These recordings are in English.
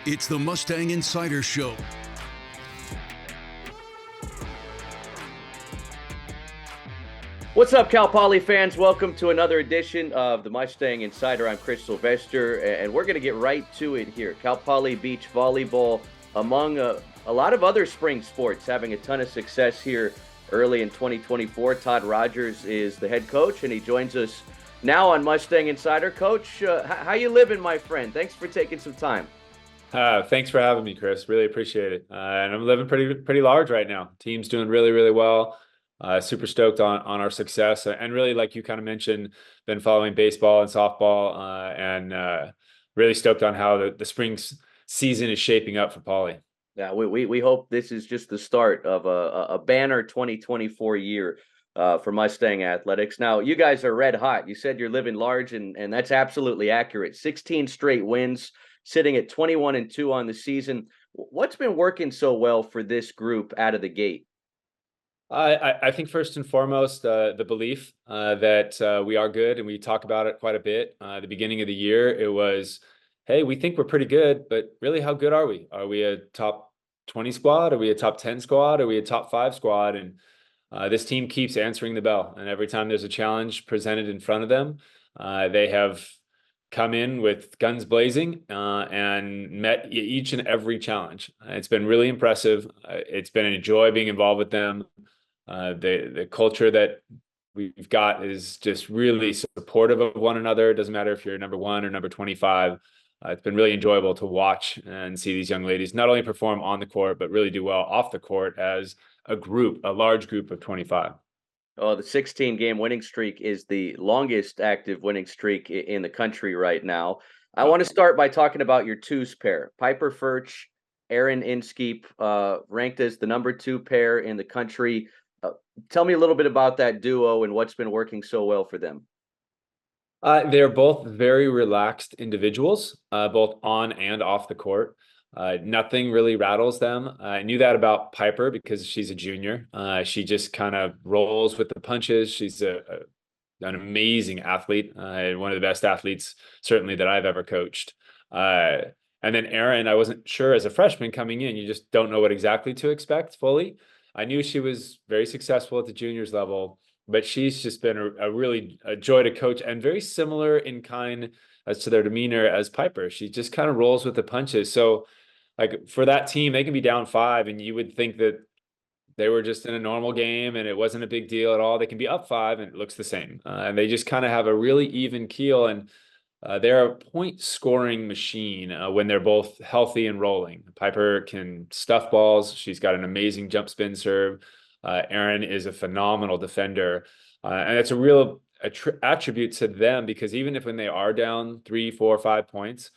It's the Mustang Insider Show. What's up, Cal Poly fans? Welcome to another edition of the Mustang Insider. I'm Chris Sylvester, and we're going to get right to it here. Cal Poly Beach Volleyball, among a lot of other spring sports, having a ton of success here early in 2024. Todd Rogers is the head coach, and he joins us now on Mustang Insider. Coach, how you living, my friend? Thanks for taking some time. Thanks for having me, Chris. Really appreciate it. And I'm living pretty large right now. Team's doing really well. Super stoked on our success, and really, like you kind of mentioned, been following baseball and softball, and really stoked on how the spring season is shaping up for Poly. Yeah, we hope this is just the start of a banner 2024 year for Mustang athletics. Now, you guys are red hot. You said you're living large, and that's absolutely accurate. 16 straight wins, sitting at 21-2 on the season. What's been working so well for this group out of the gate? I think first and foremost, the belief that we are good, and we talk about it quite a bit. The beginning of the year, it was, hey, we think we're pretty good, but really, how good are we? Are we a top 20 squad? Are we a top 10 squad? Are we a top 5 squad? And this team keeps answering the bell. And every time there's a challenge presented in front of them, they have come in with guns blazing and met each and every challenge. It's been really impressive. It's been a joy being involved with them. The culture that we've got is just really supportive of one another. It doesn't matter if you're number 1 or number 25. It's been really enjoyable to watch and see these young ladies not only perform on the court, but really do well off the court as a group, a large group of 25. Oh, the 16-game winning streak is the longest active winning streak in the country right now. I want to start by talking about your twos pair. Piper Furch, Aaron Inskeep, ranked as the number 2 pair in the country. Tell me a little bit about that duo and what's been working so well for them. They're both very relaxed individuals, both on and off the court. Nothing really rattles them. I knew that about Piper because she's a junior. She just kind of rolls with the punches. She's an amazing athlete, one of the best athletes, certainly, that I've ever coached. And then Erin, I wasn't sure as a freshman coming in. You just don't know what exactly to expect fully. I knew she was very successful at the juniors level, but she's just been a joy to coach, and very similar in kind as to their demeanor as Piper. She just kind of rolls with the punches. So, like, for that team, they can be down 5, and you would think that they were just in a normal game and it wasn't a big deal at all. They can be up 5 and it looks the same. And they just kind of have a really even keel, and they're a point scoring machine when they're both healthy and rolling. Piper can stuff balls. She's got an amazing jump spin serve. Erin is a phenomenal defender. And it's a real attribute to them, because even if when they are down 3, 4, 5 points,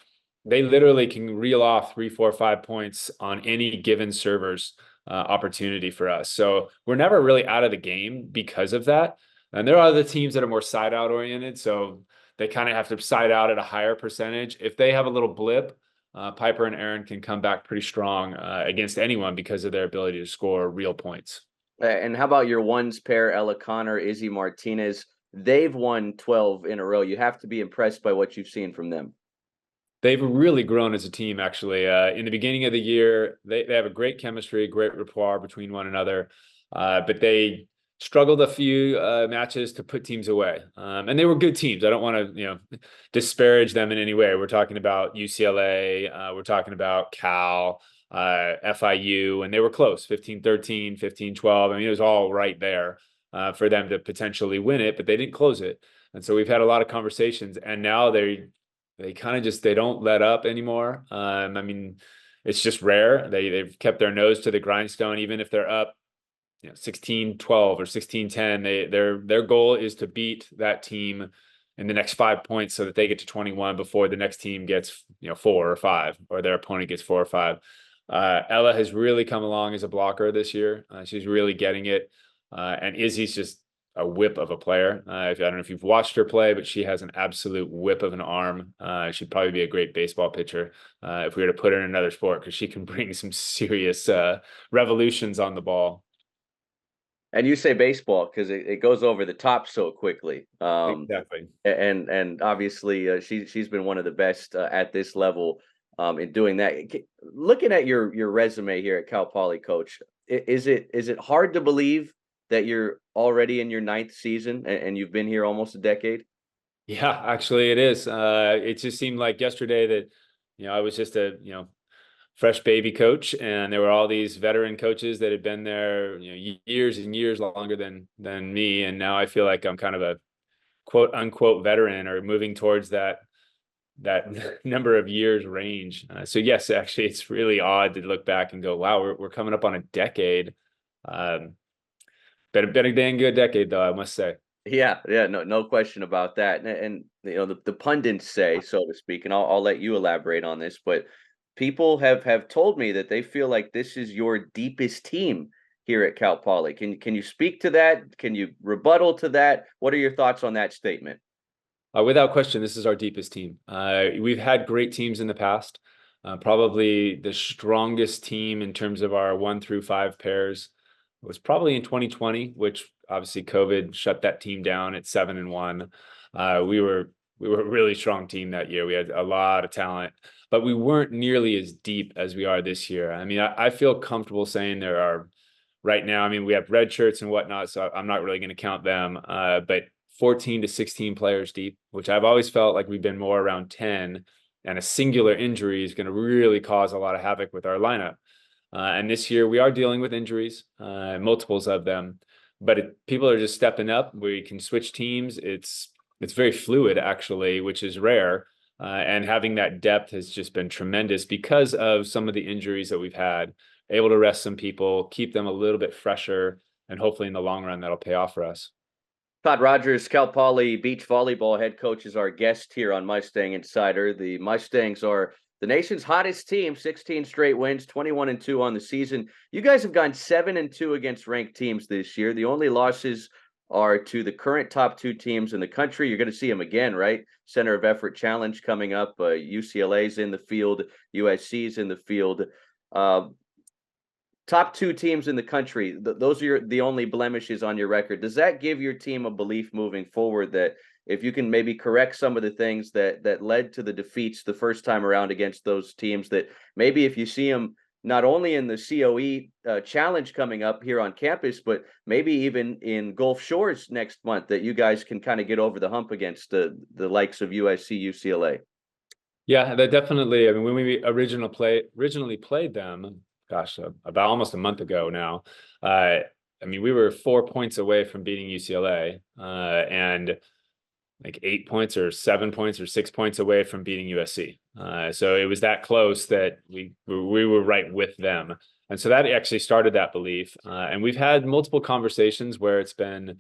they literally can reel off 3, 4, 5 points on any given server's opportunity for us. So we're never really out of the game because of that. And there are other teams that are more side out oriented, so they kind of have to side out at a higher percentage. If they have a little blip, Piper and Erin can come back pretty strong against anyone because of their ability to score real points. And how about your ones pair, Ella Connor, Izzy Martinez? They've won 12 in a row. You have to be impressed by what you've seen from them. They've really grown as a team, actually. In the beginning of the year, they have a great chemistry, great rapport between one another, but they struggled a few matches to put teams away. And they were good teams. I don't want to, disparage them in any way. We're talking about UCLA, we're talking about Cal, FIU, and they were close, 15-13, 15-12. I mean, it was all right there for them to potentially win it, but they didn't close it. And so we've had a lot of conversations, and now they kind of just, they don't let up anymore. I mean, it's just rare. They've kept their nose to the grindstone, even if they're up 16-12 or 16-10. Their goal is to beat that team in the next 5 points so that they get to 21 before the next team gets 4 or 5, or their opponent gets 4 or 5. Ella has really come along as a blocker this year. She's really getting it. And Izzy's just a whip of a player. I don't know if you've watched her play, but she has an absolute whip of an arm. She'd probably be a great baseball pitcher if we were to put her in another sport, because she can bring some serious revolutions on the ball. And you say baseball because it goes over the top so quickly. Exactly. And obviously she's been one of the best at this level. in doing that. Looking at your resume here at Cal Poly, Coach, is it hard to believe that you're already in your ninth season and you've been here almost a decade? Yeah, actually it is. It just seemed like yesterday that, I was just a, fresh baby coach, and there were all these veteran coaches that had been there, years and years longer than me. And now I feel like I'm kind of a quote unquote veteran, or moving towards that number of years range. So yes, actually, it's really odd to look back and go, wow, we're coming up on a decade. Um, been a dang good decade, though, I must say. Yeah, yeah, no question about that. And the pundits say, so to speak, and I'll let you elaborate on this, but people have told me that they feel like this is your deepest team here at Cal Poly. Can you speak to that? Can you rebuttal to that? What are your thoughts on that statement? Without question, this is our deepest team. We've had great teams in the past. Probably the strongest team in terms of our 1 through 5 pairs was probably in 2020, which obviously COVID shut that team down at 7-1. We were a really strong team that year. We had a lot of talent, but we weren't nearly as deep as we are this year. I mean, I feel comfortable saying there are right now. I mean, we have red shirts and whatnot, so I'm not really going to count them. But 14 to 16 players deep, which I've always felt like we've been more around 10, and a singular injury is going to really cause a lot of havoc with our lineup. And this year we are dealing with injuries, multiples of them, but people are just stepping up. We can switch teams. It's very fluid, actually, which is rare. And having that depth has just been tremendous because of some of the injuries that we've had. Able to rest some people, keep them a little bit fresher, and hopefully in the long run that'll pay off for us. Todd Rogers, Cal Poly beach volleyball head coach, is our guest here on Mustang Insider. The Mustangs are the nation's hottest team, 16 straight wins, 21-2 on the season. You guys have gone 7-2 against ranked teams this year. The only losses are to the current top 2 teams in the country. You're going to see them again, right? Center of Effort Challenge coming up. UCLA's in the field, USC's in the field. Top 2 teams in the country, those are the only blemishes on your record. Does that give your team a belief moving forward that if you can maybe correct some of the things that led to the defeats the first time around against those teams, that maybe if you see them not only in the COE challenge coming up here on campus, but maybe even in Gulf Shores next month, that you guys can kind of get over the hump against the likes of USC, UCLA? Yeah, that definitely. I mean, when we originally played them, gosh, about almost a month ago now. I mean, we were 4 points away from beating UCLA, and like 8 points or 7 points or 6 points away from beating USC. So it was that close that we were right with them. And so that actually started that belief. And we've had multiple conversations where it's been,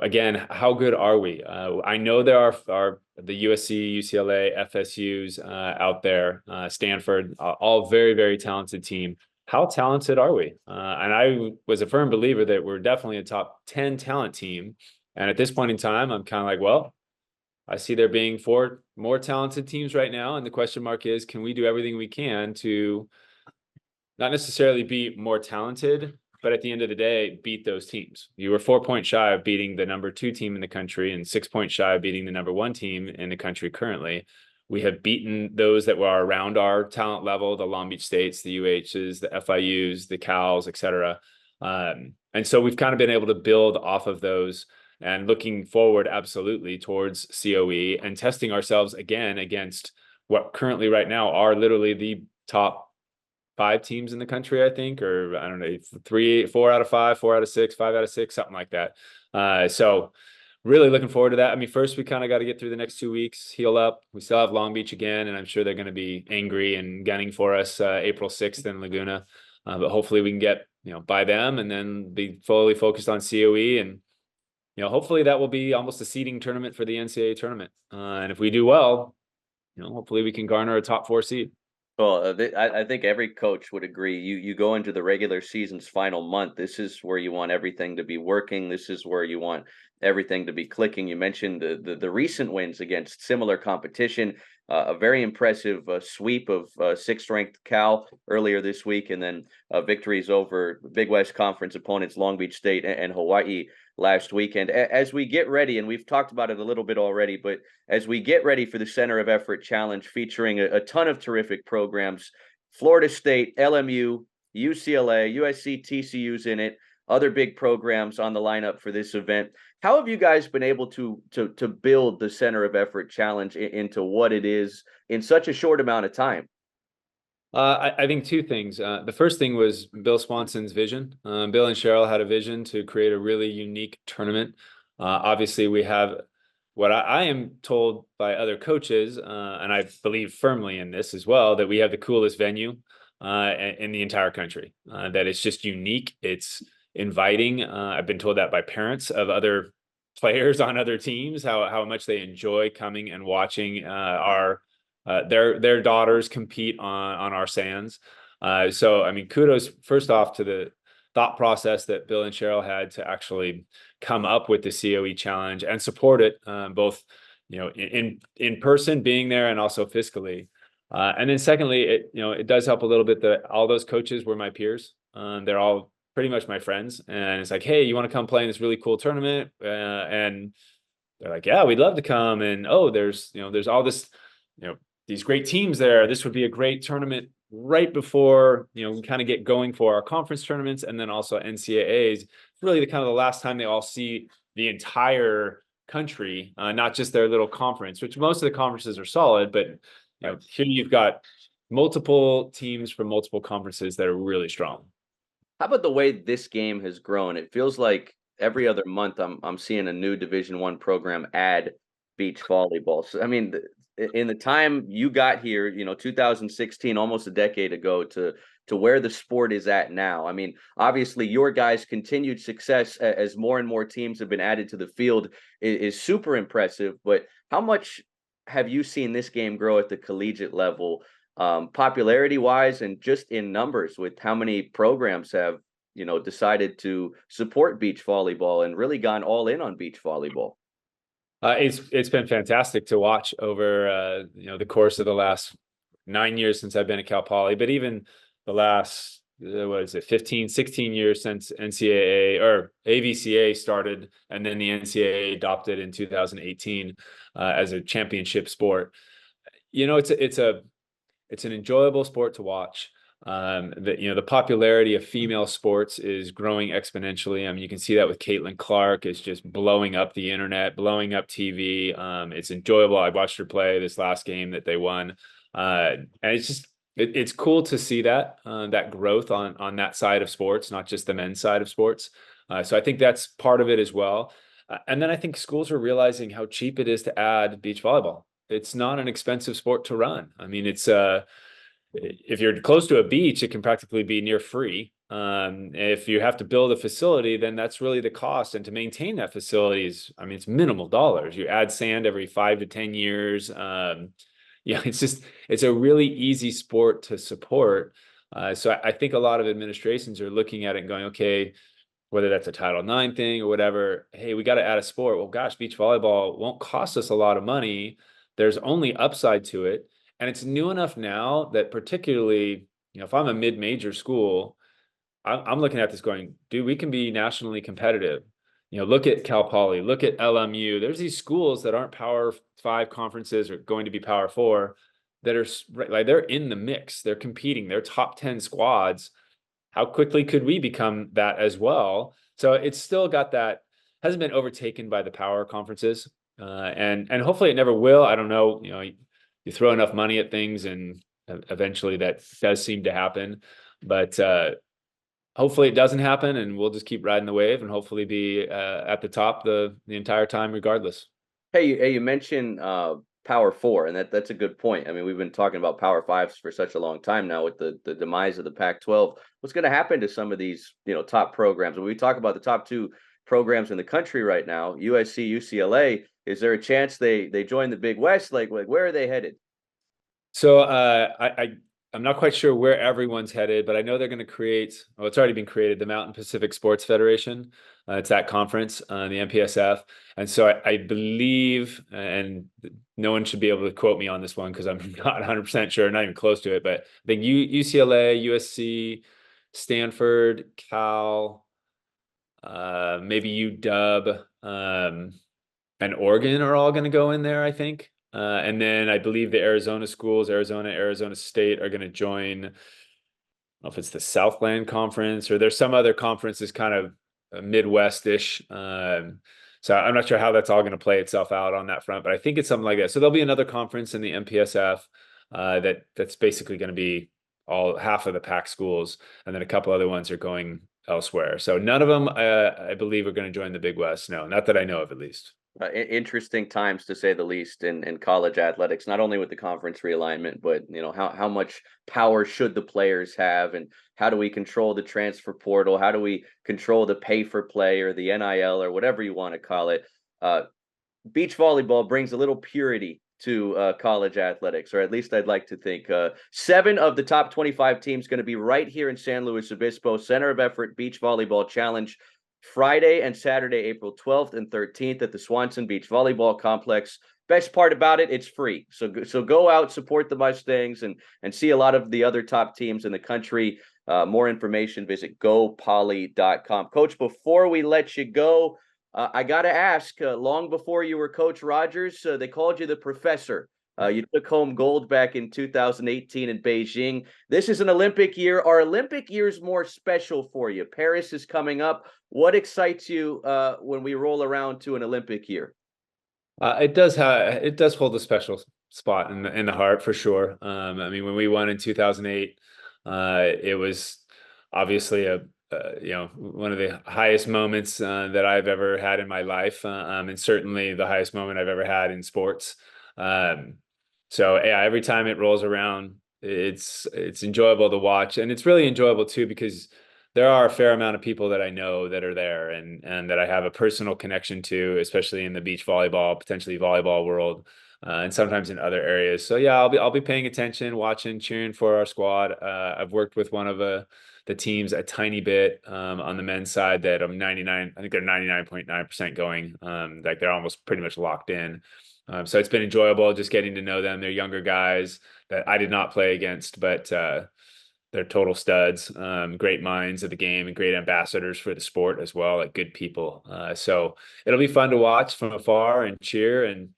again, how good are we? I know there are the USC, UCLA, FSUs out there, Stanford, all very, very talented team. How talented are we? And I was a firm believer that we're definitely a top 10 talent team. And at this point in time, I'm kind of like, well, I see there being 4 more talented teams right now. And the question mark is, can we do everything we can to not necessarily be more talented, but at the end of the day, beat those teams? You were 4 points shy of beating the number 2 team in the country and 6 points shy of beating the number 1 team in the country currently. We have beaten those that were around our talent level, the Long Beach States, the UHs, the FIUs, the Cals, et cetera. And so we've kind of been able to build off of those, and looking forward absolutely towards COE and testing ourselves again against what currently right now are literally the top 5 teams in the country, I think, or I don't know, 4 out of 5, 4 out of 6, 5 out of 6, something like that. So really looking forward to that. I mean, first we kind of got to get through the next 2 weeks, heal up. We still have Long Beach again, and I'm sure they're going to be angry and gunning for us April 6th in Laguna. But hopefully we can get, by them, and then be fully focused on COE. And, hopefully that will be almost a seeding tournament for the NCAA tournament. And if we do well, hopefully we can garner a top 4 seed. Well, I think every coach would agree. You go into the regular season's final month. This is where you want everything to be working. This is where you want everything to be clicking. You mentioned the recent wins against similar competition. A very impressive sweep of 6th-ranked Cal earlier this week, and then victories over Big West Conference opponents Long Beach State and Hawaii. last weekend. As we get ready, and we've talked about it a little bit already, but as we get ready for the Center of Effort Challenge featuring a ton of terrific programs, Florida State, LMU, UCLA, USC, TCU's in it, other big programs on the lineup for this event. How have you guys been able to build the Center of Effort Challenge into what it is in such a short amount of time? I think two things. The first thing was Bill Swanson's vision. Bill and Cheryl had a vision to create a really unique tournament. Obviously, we have what I am told by other coaches, and I believe firmly in this as well, that we have the coolest venue in the entire country. That it's just unique. It's inviting. I've been told that by parents of other players on other teams, how much they enjoy coming and watching their daughters compete on our sands. So, I mean, kudos first off to the thought process that Bill and Cheryl had to actually come up with the COE challenge and support it, both, in person, being there, and also fiscally. And then secondly, it does help a little bit that all those coaches were my peers. They're all pretty much my friends, and it's like, hey, you want to come play in this really cool tournament? And they're like, yeah, we'd love to come. And there's all this, these great teams there. This would be a great tournament right before, we kind of get going for our conference tournaments, and then also NCAAs. It's really the kind of the last time they all see the entire country, not just their little conference, which most of the conferences are solid, but here you've got multiple teams from multiple conferences that are really strong. How about the way this game has grown? It feels like every other month I'm seeing a new Division I program add beach volleyball. So I mean, in the time you got here, 2016, almost a decade ago, to where the sport is at now. I mean, obviously your guys' continued success as more and more teams have been added to the field is super impressive. But how much have you seen this game grow at the collegiate level, popularity wise, and just in numbers, with how many programs have decided to support beach volleyball and really gone all in on beach volleyball? It's been fantastic to watch over the course of the last 9 years since I've been at Cal Poly, but even the last 15, 16 years since NCAA or AVCA started, and then the NCAA adopted in 2018 as a championship sport. It's an enjoyable sport to watch. The popularity of female sports is growing exponentially. I mean, you can see that with Caitlin Clark is just blowing up the internet, blowing up TV. It's enjoyable. I watched her play this last game that they won, and it's cool to see that growth on that side of sports, not just the men's side of sports. So I think that's part of it as well. And then I think schools are realizing how cheap it is to add beach volleyball. It's not an expensive sport to run. I mean, if you're close to a beach, it can practically be near free. If you have to build a facility, then that's really the cost. And to maintain that facility it's minimal dollars. You add sand every 5 to 10 years. It's a really easy sport to support. So I think a lot of administrations are looking at it and going, okay, whether that's a Title IX thing or whatever, hey, we got to add a sport. Well, gosh, beach volleyball won't cost us a lot of money. There's only upside to it. And it's new enough now that particularly, if I'm a mid-major school, I'm looking at this going, dude, we can be nationally competitive. Look at Cal Poly, look at LMU. There's these schools that aren't Power 5 conferences or going to be Power 4 that are like, they're in the mix. They're competing. They're top 10 squads. How quickly could we become that as well? So it's still got that, hasn't been overtaken by the power conferences. And hopefully it never will. I don't know. You throw enough money at things and eventually that does seem to happen. But hopefully it doesn't happen, and we'll just keep riding the wave and hopefully be at the top the entire time regardless. Hey, you mentioned Power 4, and that's a good point. I mean, we've been talking about Power 5s for such a long time now with the demise of the Pac-12. What's going to happen to some of these, top programs? When we talk about the top two programs in the country right now, USC, UCLA, is there a chance they join the Big West? Like where are they headed? So I'm not quite sure where everyone's headed, but I know they're going to create, well, it's already been created, the Mountain Pacific Sports Federation. It's that conference, the MPSF. And so I believe, and no one should be able to quote me on this one because I'm not 100% sure, not even close to it, but I think UCLA, USC, Stanford, Cal, maybe UW, and Oregon are all going to go in there, I think. And then I believe the Arizona schools, Arizona State, are going to join. I don't know if it's the Southland Conference or there's some other conferences kind of Midwest-ish. So I'm not sure how that's all going to play itself out on that front, but I think it's something like that. So there'll be another conference in the MPSF that's basically going to be all half of the Pac schools, and then a couple other ones are going elsewhere. So none of them, I believe, are going to join the Big West. No, not that I know of, at least. Interesting times, to say the least, in college athletics, not only with the conference realignment, but how much power should the players have, and how do we control the transfer portal? How do we control the pay for play, or the NIL, or whatever you want to call it? Beach volleyball brings a little purity to college athletics, or at least I'd like to think. 7 of the top 25 teams going to be right here in San Luis Obispo, Center of Effort Beach Volleyball Challenge, Friday and Saturday, April 12th and 13th at the Swanson Beach Volleyball Complex. Best part about it, it's free. So go out, support the Mustangs, and see a lot of the other top teams in the country. More information, visit gopoly.com. Coach, before we let you go, I got to ask, long before you were Coach Rogers, they called you the Professor. You took home gold back in 2018 in Beijing. This is an Olympic year. Are Olympic years more special for you? Paris is coming up. What excites you when we roll around to an Olympic year? It does hold a special spot in the heart, for sure. I mean, when we won in 2008, it was obviously one of the highest moments that I've ever had in my life, and certainly the highest moment I've ever had in sports. So yeah, every time it rolls around, it's enjoyable to watch, and it's really enjoyable too because there are a fair amount of people that I know that are there and that I have a personal connection to, especially in the beach volleyball, potentially volleyball world, and sometimes in other areas. So yeah, I'll be paying attention, watching, cheering for our squad. I've worked with one of the teams a tiny bit on the men's side that I'm 99. I think they're 99.9% going. Like they're almost pretty much locked in. So it's been enjoyable just getting to know them. They're younger guys that I did not play against, but they're total studs, great minds of the game, and great ambassadors for the sport as well, like good people. So it'll be fun to watch from afar and cheer. And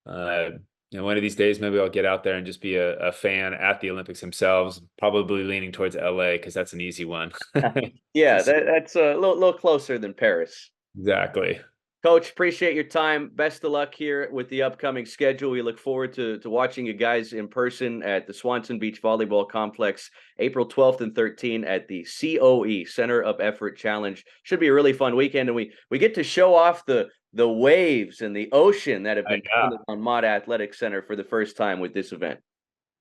one of these days, maybe I'll get out there and just be a fan at the Olympics themselves, probably leaning towards LA because that's an easy one. Yeah, that's a little closer than Paris. Exactly. Coach, appreciate your time. Best of luck here with the upcoming schedule. We look forward to watching you guys in person at the Swanson Beach Volleyball Complex, April 12th and 13th at the COE, Center of Effort Challenge. Should be a really fun weekend, and we get to show off the waves and the ocean that have been on Mott Athletic Center for the first time with this event.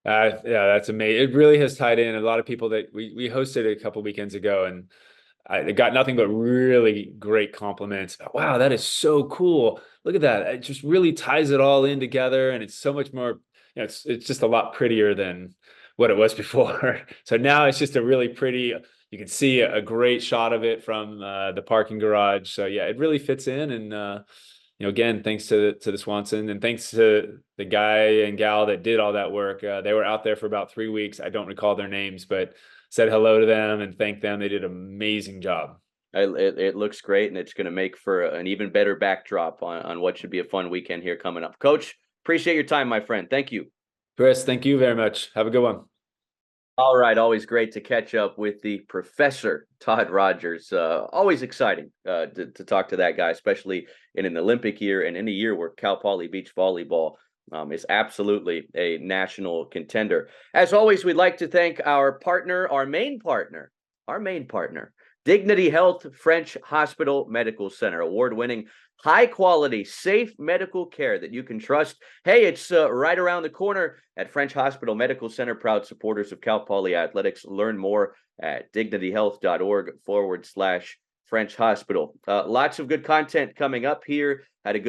Yeah, that's amazing. It really has tied in. A lot of people that we hosted a couple weekends ago, and I got nothing but really great compliments. Wow, that is so cool. Look at that. It just really ties it all in together. And it's so much more, it's just a lot prettier than what it was before. So now it's just a really pretty, you can see a great shot of it from the parking garage. So yeah, it really fits in. And, again, thanks to the Swanson, and thanks to the guy and gal that did all that work. They were out there for about 3 weeks. I don't recall their names, but said hello to them and thanked them. They did an amazing job. It looks great, and it's going to make for an even better backdrop on what should be a fun weekend here coming up. Coach, appreciate your time, my friend. Thank you. Chris, thank you very much. Have a good one. All right. Always great to catch up with the Professor, Todd Rogers. Always exciting to talk to that guy, especially in an Olympic year and in a year where Cal Poly Beach Volleyball is absolutely a national contender. As always, we'd like to thank our main partner, Dignity Health French Hospital Medical Center, award-winning, high-quality, safe medical care that you can trust. Hey, it's right around the corner at French Hospital Medical Center, proud supporters of Cal Poly Athletics. Learn more at dignityhealth.org/French Hospital. Lots of good content coming up here. Had a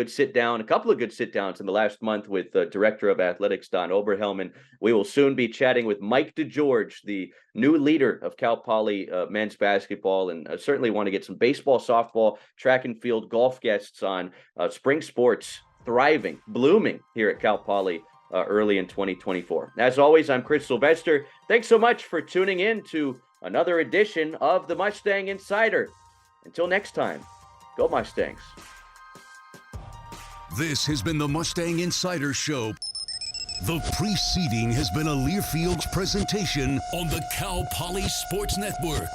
couple of good sit downs in the last month with Director of Athletics, Don Oberhelman. We will soon be chatting with Mike DeGeorge, the new leader of Cal Poly men's basketball, and certainly want to get some baseball, softball, track and field, golf guests on. Spring sports thriving, blooming here at Cal Poly early in 2024. As always, I'm Chris Sylvester. Thanks so much for tuning in to another edition of the Mustang Insider. Until next time, go Mustangs. This has been the Mustang Insider Show. The preceding has been a Learfield's presentation on the Cal Poly Sports Network.